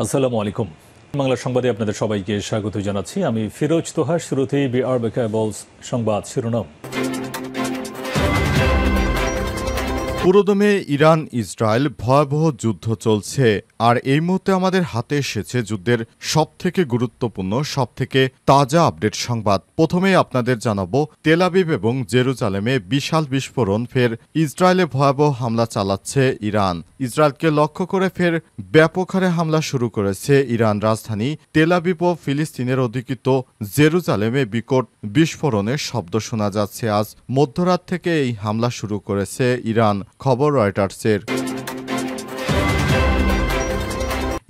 আসসালামু আলাইকুম। বাংলা সংবাদে আপনাদের সবাইকে স্বাগত জানাচ্ছি। আমি ফিরোজ তোহা। শুরুতেই বিআরবি কেবলস সংবাদ শিরোনাম। পুরোদমে ইরান ইসরায়েল ভয়াবহ যুদ্ধ চলছে, আর এই মুহূর্তে আমাদের হাতে এসেছে যুদ্ধের সবথেকে গুরুত্বপূর্ণ, সবথেকে তাজা আপডেট সংবাদ। প্রথমেই আপনাদের জানাবো, তেল আবিব এবং জেরুজালেমে বিশাল বিস্ফোরণ, ফের ইসরায়েলে ভয়াবহ হামলা চালাচ্ছে ইরান। ইসরায়েলকে লক্ষ্য করে ফের ব্যাপক হারে হামলা শুরু করেছে ইরান। রাজধানী তেল আবিব ও ফিলিস্তিনের অধিকৃত জেরুজালেমে বিকট বিস্ফোরণের শব্দ শোনা যাচ্ছে। আজ মধ্যরাত থেকে এই হামলা শুরু করেছে ইরান, খবর রয়টার্সের।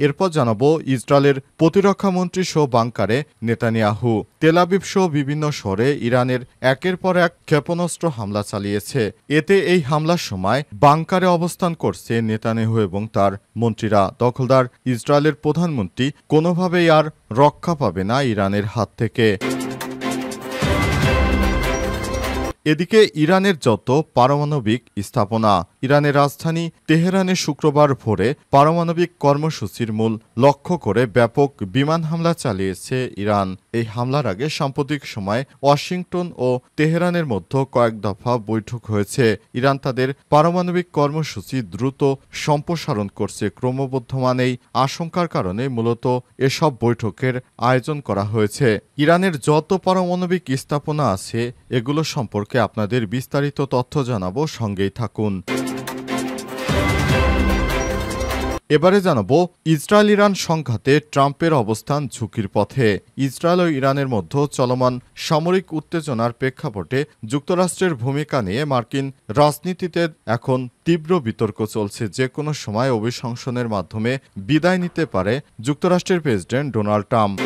এরপর জানাবো, ইসরায়েলের প্রতিরক্ষামন্ত্রী সহ বাংকারে নেতানিয়াহু। তেল আবিব সহ বিভিন্ন শহরে ইরানের একের পর এক ক্ষেপণাস্ত্র হামলা চালিয়েছে। এতে এই হামলার সময় বাংকারে অবস্থান করছে নেতানিয়াহু এবং তার মন্ত্রীরা। দখলদার ইসরায়েলের প্রধানমন্ত্রী কোনোভাবেই আর রক্ষা পাবে না ইরানের হাত থেকে। এদিকে ইরানের যত পারমাণবিক স্থাপনা, ইরানের রাজধানী তেহরানে শুক্রবার ভোরে পারমাণবিক কর্মসূচির মূল লক্ষ্য করে ব্যাপক বিমান হামলা চালিয়েছে ইরান। এই হামলার আগে সাম্প্রতিক সময়ে ওয়াশিংটন ও তেহরানের মধ্যে কয়েক দফা বৈঠক হয়েছে। ইরান তাদের পারমাণবিক কর্মসূচি দ্রুত সম্প্রসারণ করছে। ক্রমবর্ধমান এই আশঙ্কার কারণে মূলত এসব বৈঠকের আয়োজন করা হয়েছে। ইরানের যত পারমাণবিক স্থাপনা আছে এগুলো সম্পর্কে আপনাদের বিস্তারিত তথ্য জানাবো, সঙ্গেই থাকুন। এবারে জানাবো, ইসরায়েল ইরান সংঘাতে ট্রাম্পের অবস্থান ঝুঁকির পথে। ইসরায়েল ও ইরানের মধ্যে চলমান সামরিক উত্তেজনার প্রেক্ষাপটে যুক্তরাষ্ট্রের ভূমিকা নিয়ে মার্কিন রাজনীতিতে এখন তীব্র বিতর্ক চলছে। যে কোনো সময় অভিশংসনের মাধ্যমে বিদায় নিতে পারে যুক্তরাষ্ট্রের প্রেসিডেন্ট ডোনাল্ড ট্রাম্প।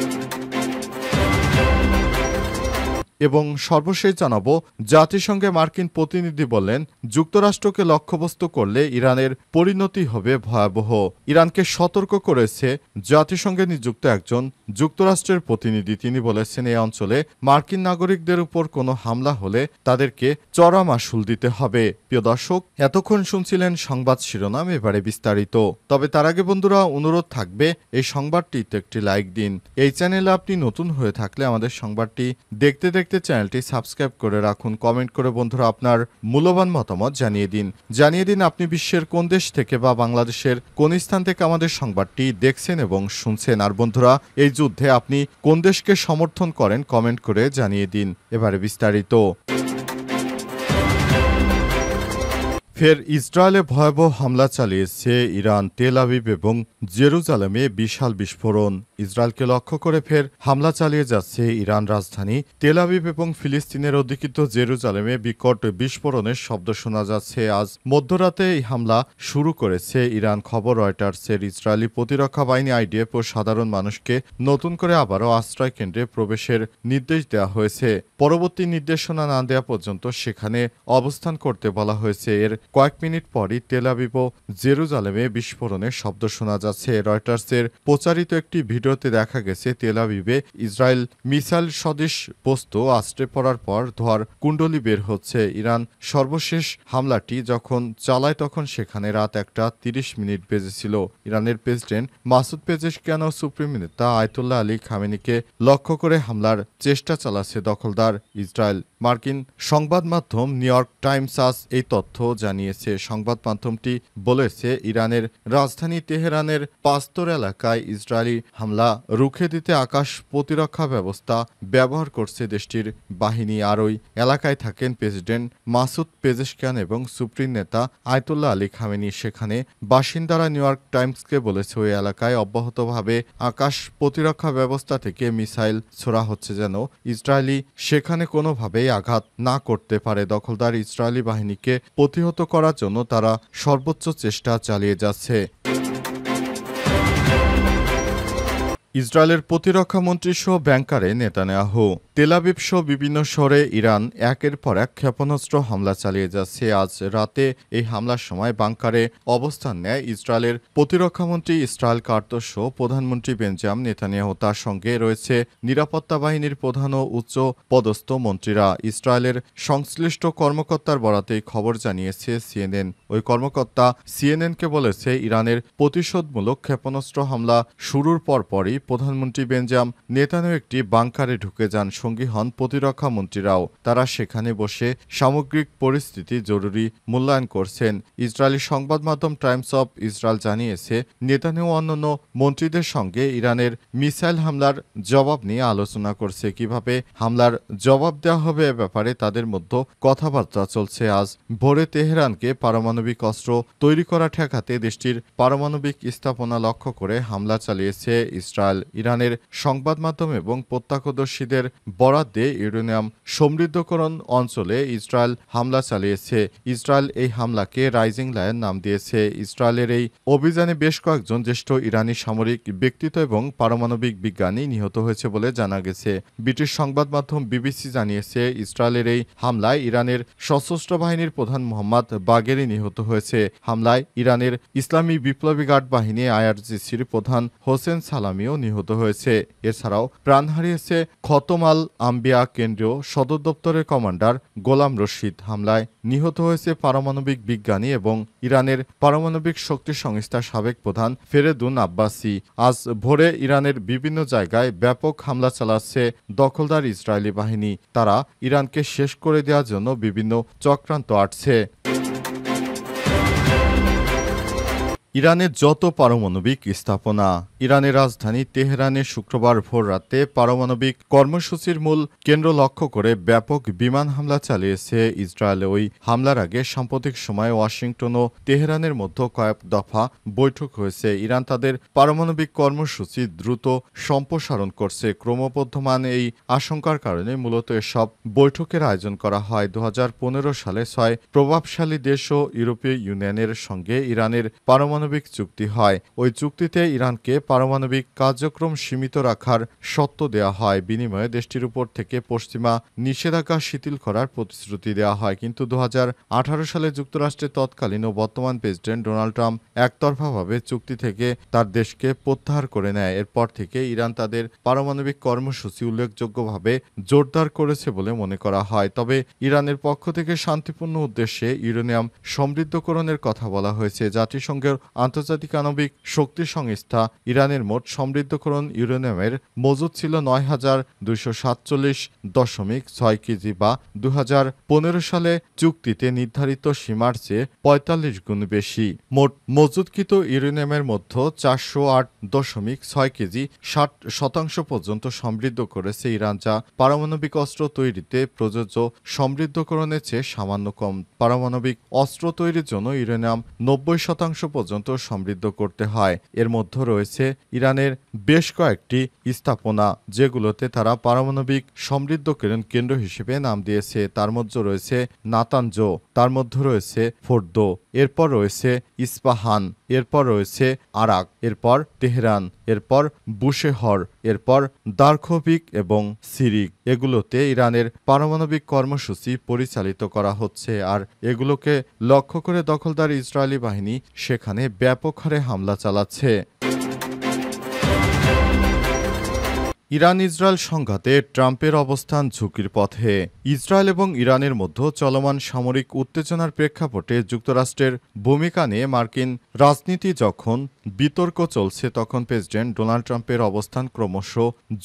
এবং সর্বশেষ জানাবো, জাতিসংঘে মার্কিন প্রতিনিধি বললেন, যুক্তরাষ্ট্রকে লক্ষ্যবস্তু করলে ইরানের পরিণতি হবে ভয়াবহ। ইরানকে সতর্ক করেছে জাতিসংঘে নিযুক্ত একজন যুক্তরাষ্ট্রের প্রতিনিধি। তিনি বলেছেন, এই অঞ্চলে মার্কিন নাগরিকদের উপর কোনো হামলা হলে তাদেরকে চড়া মাশুল দিতে হবে। প্রিয় দর্শক, এতক্ষণ শুনছিলেন সংবাদ শিরোনাম, এবারে বিস্তারিত। তবে তার আগে বন্ধুরা, অনুরোধ থাকবে এই সংবাদটিতে একটি লাইক দিন। এই চ্যানেলে আপনি নতুন হয়ে থাকলে আমাদের সংবাদটি দেখতে দেখতে চ্যানেলটি সাবস্ক্রাইব করে রাখুন। কমেন্ট করে বন্ধুরা আপনার মূল্যবান মতামত জানিয়ে দিন আপনি বিশ্বের কোন দেশ থেকে বা বাংলাদেশের কোন স্থান থেকে আমাদের সংবাদটি দেখছেন এবং শুনছেন। আর বন্ধুরা, এই যুদ্ধে আপনি কোন দেশকে সমর্থন করেন কমেন্ট করে জানিয়ে দিন। এবারে বিস্তারিত। ফের ইসরায়েলে ভয়াবহ হামলা চালিয়েছে ইরান। তেল আবিব এবং জেরুজালেমে বিশাল বিস্ফোরণ। ইসরায়েলকে লক্ষ্য করে ফের হামলা চালিয়ে যাচ্ছে ইরান। রাজধানী তেল আবিব এবং ফিলিস্তিনের অধিকৃত জেরুজালেমে বিকট বিস্ফোরণের শব্দ শোনা যাচ্ছে। আজ মধ্যরাতে এই হামলা শুরু করেছে ইরান, খবর রয়টার্সের। ইসরায়েলি প্রতিরক্ষা বাহিনী আইডিএফ ও সাধারণ মানুষকে নতুন করে আবারও আশ্রয় কেন্দ্রে প্রবেশের নির্দেশ দেওয়া হয়েছে। পরবর্তী নির্দেশনা না দেওয়া পর্যন্ত সেখানে অবস্থান করতে বলা হয়েছে। এর কয়েক মিনিট পরই তেল আবিব ও জেরুজালেমে বিস্ফোরণের শব্দ শোনা যাচ্ছে। রয়টার্সের প্রচারিত একটি ভিডিওতে দেখা গেছে, তেল আবিবে ইসরায়েল মিসাইল সদৃশ বস্তু আছড়ে পড়ার পর ধোঁয়ার কুণ্ডলী বের হচ্ছে। ইরান সর্বশেষ হামলাটি যখন চালায় তখন সেখানে রাত 1:30 বেজেছিল। ইরানের প্রেসিডেন্ট মাসুদ পেজেশকিয়ান ও সুপ্রিম নেতা আয়াতুল্লাহ আলী খামেনিকে লক্ষ্য করে হামলার চেষ্টা চালাচ্ছে দখলদার ইসরায়েল। মার্কিন সংবাদ মাধ্যম নিউ ইয়র্ক টাইমস আজ এই তথ্য জানিয়েছে। সংবাদ মাধ্যমটি বলেছে, ইরানের রাজধানী তেহরানের পাস্তর এলাকায় ইসরায়েলি হামলা রুখে দিতে আকাশ প্রতিরক্ষা ব্যবস্থা ব্যবহার করছে দেশটির বাহিনী। আর ওই এলাকায় থাকেন প্রেসিডেন্ট মাসুদ পেজেশকিয়ান এবং সুপ্রিম নেতা আয়াতুল্লাহ আলী খামেনি। সেখানে বাসিন্দারা নিউ ইয়র্ক টাইমসকে বলেছে, ওই এলাকায় অব্যাহতভাবে আকাশ প্রতিরক্ষা ব্যবস্থা থেকে মিসাইল ছোড়া হচ্ছে যেন ইসরায়েলি সেখানে কোনোভাবেই আঘাত না করতে পারে। দখলদার ইসরায়েলি বাহিনীকে প্রতিহত করার জন্য তারা সর্বোচ্চ চেষ্টা চালিয়ে যাচ্ছে। ইসরায়েলের প্রতিরক্ষা মন্ত্রী সহ ব্যাংকারে নেতানিয়াহু। তেল আবিব সহ বিভিন্ন শহরে ইরান একের পর এক ক্ষেপণাস্ত্র হামলা চালিয়ে যাচ্ছে। আজ রাতে এই হামলার সময় বাংকারে অবস্থান নেয় ইসরায়েলের প্রতিরক্ষামন্ত্রী ইসরায়েল কার্তস সহ প্রধানমন্ত্রী বেঞ্জামিন নেতানিয়াহু। তার সঙ্গে রয়েছে নিরাপত্তা বাহিনীর প্রধান ও উচ্চ পদস্থ মন্ত্রীরা। ইসরায়েলের সংশ্লিষ্ট কর্মকর্তার বরাতে খবর জানিয়েছে সিএনএন। ওই কর্মকর্তা সিএনএনকে বলেছে, ইরানের প্রতিশোধমূলক ক্ষেপণাস্ত্র হামলা শুরুর পরপরই প্রধানমন্ত্রী বেঞ্জামিন নেতানিয়াহু একটি বাংকারে ঢুকে যান। সঙ্গী হন প্রতিরক্ষা মন্ত্রীরাও। তারা সেখানে বসে সামগ্রিক পরিস্থিতি জরুরি মূল্যায়ন করছেন। ইসরায়েলি সংবাদ মাধ্যম টাইমস অব ইসরায়েল জানিয়েছে, নেতানিয়াহু অন্যান্য মন্ত্রীদের সঙ্গে ইরানের মিসাইল হামলার জবাব নিয়ে আলোচনা করছে। কিভাবে হামলার জবাব দেওয়া হবে এ ব্যাপারে তাদের মধ্যে কথাবার্তা চলছে। আজ ভোরে তেহরানকে পারমাণবিক অস্ত্র তৈরি করা ঠেকাতে দেশটির পারমাণবিক স্থাপনা লক্ষ্য করে হামলা চালিয়েছে ইসরায়েল। ইরানের সংবাদ মাধ্যম এবং প্রত্যক্ষদর্শীদের বরাত দিয়ে ইউরেনিয়াম সমৃদ্ধকরণ অঞ্চলে ইসরায়েল হামলা চালিয়েছে। ইসরায়েল এই হামলাকে রাইজিং লায়ন নাম দিয়েছে। ইসরায়েলের এই অভিযানে বেশ কয়েকজন জ্যেষ্ঠ ইরানি সামরিক ব্যক্তিত্ব এবং পারমাণবিক বিজ্ঞানী নিহত হয়েছে বলে জানা গেছে। ব্রিটিশ সংবাদ মাধ্যম বিবিসি জানিয়েছে, ইসরায়েলের এই হামলায় ইরানের সশস্ত্র বাহিনীর প্রধান মোহাম্মদ বাগেরি নিহত হয়েছে। হামলায় ইরানের ইসলামী বিপ্লবী গার্ড বাহিনী আইআরজিসির প্রধান হোসেন সালামিও নিহত হয়েছে। এছাড়াও প্রাণ হারিয়েছে খতম আল আম্বিয়া কেন্দ্রীয় সদর দপ্তরের কমান্ডার গোলাম রশিদ। হামলায় নিহত হয়েছে পারমাণবিক বিজ্ঞানী এবং ইরানের পারমাণবিক শক্তি সংস্থার সাবেক প্রধান ফেরেদুন আব্বাসি। আজ ভোরে ইরানের বিভিন্ন জায়গায় ব্যাপক হামলা চালাচ্ছে দখলদার ইসরায়েলি বাহিনী। তারা ইরানকে শেষ করে দেওয়ার জন্য বিভিন্ন চক্রান্ত আঁটছে। ইরানের যত পারমাণবিক স্থাপনা। ইরানের রাজধানী তেহরানে শুক্রবার ভোর রাতে পারমাণবিক কর্মসূচির মূল কেন্দ্র লক্ষ্য করে ব্যাপক বিমান হামলা চালিয়েছে ইসরায়েল। ওই হামলার আগে সাম্প্রতিক সময়ে ওয়াশিংটন ও তেহরানের মধ্যে কয়েক দফা বৈঠক হয়েছে। ইরান তাদের পারমাণবিক কর্মসূচি দ্রুত সম্প্রসারণ করছে। ক্রমবর্ধমান এই আশঙ্কার কারণে মূলত এসব বৈঠকের আয়োজন করা হয়। 2015 সালে 6 প্রভাবশালী দেশ ও ইউরোপীয় ইউনিয়নের সঙ্গে ইরানের পারমাণবিক চুক্তি হয়। ওই চুক্তিতে ইরানকে পারমাণবিক কার্যক্রম সীমিত রাখার শর্ত দেওয়া হয়। বিনিময়ে দেশটির উপর থেকে পশ্চিমা নিষেধাজ্ঞা শিথিল করার প্রতিশ্রুতি দেওয়া হয়। কিন্তু 2018 সালে যুক্তরাষ্ট্রের তৎকালীন ও বর্তমান প্রেসিডেন্ট ডোনাল্ড ট্রাম্প একতরফাভাবে চুক্তি থেকে তার দেশকে প্রত্যাহার করে নেয়। এরপর থেকে ইরান তাদের পারমাণবিক কর্মসূচি উল্লেখযোগ্যভাবে জোরদার করেছে বলে মনে করা হয়। তবে ইরানের পক্ষ থেকে শান্তিপূর্ণ উদ্দেশ্যে ইউরেনিয়াম সমৃদ্ধকরণের কথা বলা হয়েছে। জাতিসংঘের আন্তর্জাতিক আণবিক শক্তি সংস্থা ইরানের মোট সমৃদ্ধকরণ ইউরেনিয়ামের মজুদ ছিল ৯,২৪৭.৬ কেজি বা 2015 সালে চুক্তিতে নির্ধারিত সীমার চেয়ে ৪৫ গুণ বেশি। মোট মজুদকৃত ইউরেনিয়ামের মধ্যে ৪০৮.৬ কেজি ৬০% পর্যন্ত সমৃদ্ধ করেছে ইরান, যা পারমাণবিক অস্ত্র তৈরিতে প্রযোজ্য সমৃদ্ধকরণের চেয়ে সামান্য কম। পারমাণবিক অস্ত্র তৈরির জন্য ইউরেনিয়াম ৯০% পর্যন্ত সমৃদ্ধ করতে হয়। এর মধ্যে রয়েছে ইরানের বেশ কয়েকটি স্থাপনা, যেগুলোতে তারা পারমাণবিক সমৃদ্ধকরণ কেন্দ্র হিসেবে নাম দিয়েছে। তার মধ্যে রয়েছে নাতানজ, তার মধ্যে রয়েছে ফোর্দো, এরপর রয়েছে ইস্পাহান, এরপর রয়েছে আরাক, এরপর তেহরান, এরপর বুশেহর, এরপর দারখোভিক এবং সিরিক। এগুলোতে ইরানের পারমাণবিক কর্মসূচি পরিচালিত করা হচ্ছে। আর এগুলোকে লক্ষ্য করে দখলদার ইসরায়েলি বাহিনী সেখানে ব্যাপক হারে হামলা চালাচ্ছে। ইরান ইসরায়েল সংঘাতে ট্রাম্পের অবস্থান ঝুঁকির পথে। ইসরায়েল এবং ইরানের মধ্যে চলমান সামরিক উত্তেজনার প্রেক্ষাপটে যুক্তরাষ্ট্রের ভূমিকা নিয়ে মার্কিন রাজনীতি যখন বিতর্ক চলছে, তখন প্রেসিডেন্ট ডোনাল্ড ট্রাম্পের অবস্থান ক্রমশ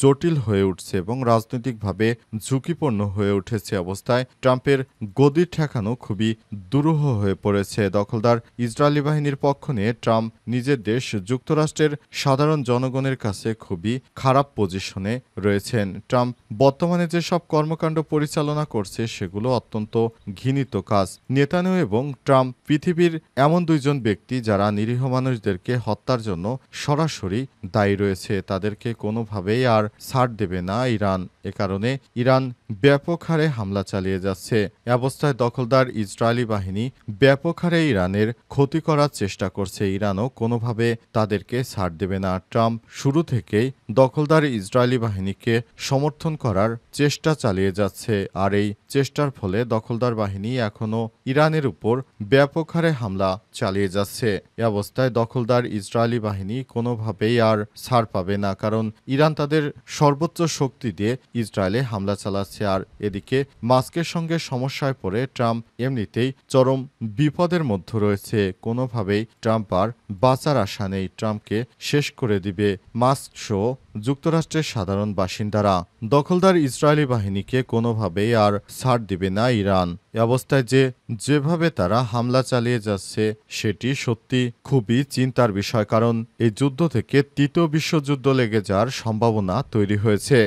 জটিল হয়ে উঠছে এবং রাজনৈতিকভাবে ঝুঁকিপূর্ণ হয়ে উঠেছে। অবস্থায় ট্রাম্পের গদি ঠেকানো খুবই দুরূহ হয়ে পড়েছে। দখলদার ইসরায়েলি বাহিনীর পক্ষ নিয়ে ট্রাম্প নিজের দেশ যুক্তরাষ্ট্রের সাধারণ জনগণের কাছে খুবই খারাপ পজিশন পেছনে রয়েছেন। ট্রাম্প বর্তমানে যেসব কর্মকাণ্ড পরিচালনা করছে সেগুলো অত্যন্ত ঘৃণিত কাজ। নেতানিয়াহু এবং ট্রাম্প পৃথিবীর এমন দুইজন ব্যক্তি যারা নিরীহ মানুষদেরকে হত্যার জন্য সরাসরি দায়ী রয়েছে। তাদেরকে কোনোভাবেই আর ছাড় দেবে না ইরান। এ কারণে ইরান ব্যাপক হারে হামলা চালিয়ে যাচ্ছে। এ অবস্থায় দখলদার ইসরায়েলি বাহিনী ব্যাপক হারে ইরানের ক্ষতি করার চেষ্টা করছে। ইরানও কোনোভাবে তাদেরকে ছাড় দেবে না। ট্রাম্প শুরু থেকেই দখলদার ইসরায়েলি বাহিনীকে সমর্থন করার চেষ্টা চালিয়ে যাচ্ছে। আর এই চেষ্টার ফলে দখলদার বাহিনী এখনও ইরানের উপর ব্যাপক হারে হামলা চালিয়ে যাচ্ছে। এ অবস্থায় দখলদার ইসরায়েলি বাহিনী কোনোভাবেই আর ছাড় পাবে না, কারণ ইরান তাদের সর্বোচ্চ শক্তি দিয়ে ইসরায়েলে হামলা চালাচ্ছে। আর এদিকে মাস্কের সঙ্গে সমস্যায় পড়ে ট্রাম্প এমনিতেই চরম বিপদের মধ্যে রয়েছে। কোনোভাবেই ট্রাম্প আর বাঁচার আশা নেই। ট্রাম্পকে শেষ করে দিবে মাস্ক সহ যুক্তরাষ্ট্রের সাধারণ বাসিন্দারা। দখলদার ইসরায়েলি বাহিনীকে কোনোভাবেই আর ছাড় দিবে না ইরান। এ অবস্থায় যেভাবে তারা হামলা চালিয়ে যাচ্ছে সেটি সত্যি খুবই চিন্তার বিষয়, কারণ এই যুদ্ধ থেকে তৃতীয় বিশ্বযুদ্ধ লেগে যাওয়ার সম্ভাবনা তৈরি হয়েছে।